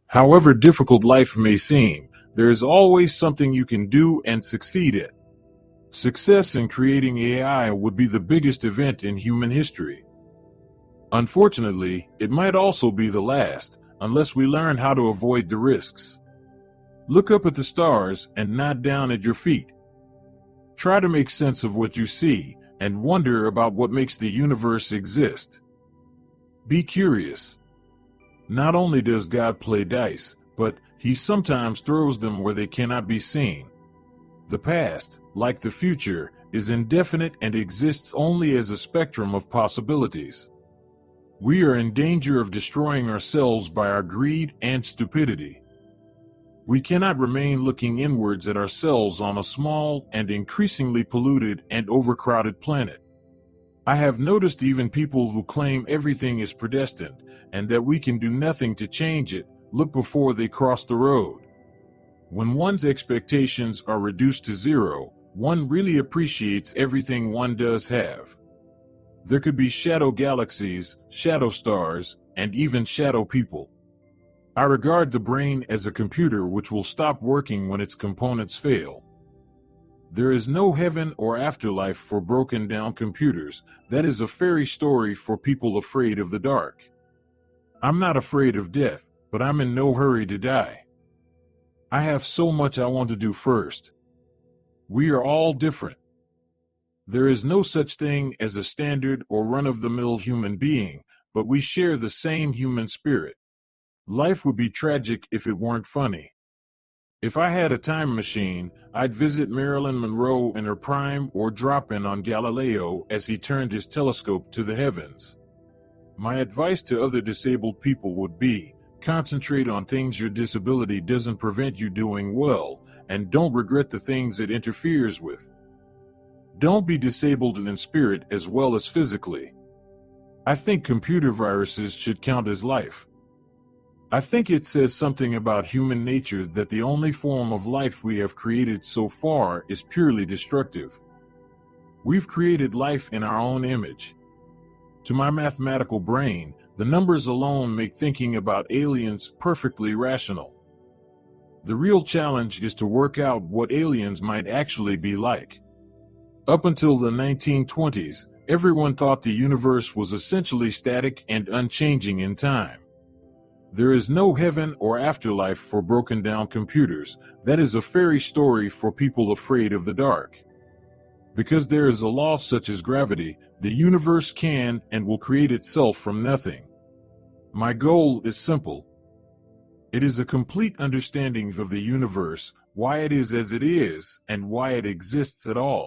However difficult life may seem, there is always something you can do and succeed at. Success in creating AI would be the biggest event in human history. Unfortunately, it might also be the last, unless we learn how to avoid the risks. Look up at the stars and not down at your feet. Try to make sense of what you see and wonder about what makes the universe exist. Be curious. Not only does God play dice, but He sometimes throws them where they cannot be seen. The past, like the future, is indefinite and exists only as a spectrum of possibilities. We are in danger of destroying ourselves by our greed and stupidity. We cannot remain looking inwards at ourselves on a small and increasingly polluted and overcrowded planet. I have noticed even people who claim everything is predestined and that we can do nothing to change it, look before they cross the road. When one's expectations are reduced to zero, one really appreciates everything one does have. There could be shadow galaxies, shadow stars, and even shadow people. I regard the brain as a computer which will stop working when its components fail. There is no heaven or afterlife for broken down computers. That is a fairy story for people afraid of the dark. I'm not afraid of death, but I'm in no hurry to die. I have so much I want to do first. We are all different. There is no such thing as a standard or run-of-the-mill human being, but we share the same human spirit. Life would be tragic if it weren't funny. If I had a time machine, I'd visit Marilyn Monroe in her prime or drop in on Galileo as he turned his telescope to the heavens. My advice to other disabled people would be, concentrate on things your disability doesn't prevent you doing well, and don't regret the things it interferes with. Don't be disabled in spirit as well as physically. I think computer viruses should count as life. I think it says something about human nature that the only form of life we have created so far is purely destructive. We've created life in our own image. To my mathematical brain, the numbers alone make thinking about aliens perfectly rational. The real challenge is to work out what aliens might actually be like. Up until the 1920s, everyone thought the universe was essentially static and unchanging in time. There is no heaven or afterlife for broken down computers. That is a fairy story for people afraid of the dark. Because there is a law such as gravity, the universe can and will create itself from nothing. My goal is simple. It is a complete understanding of the universe, why it is as it is, and why it exists at all.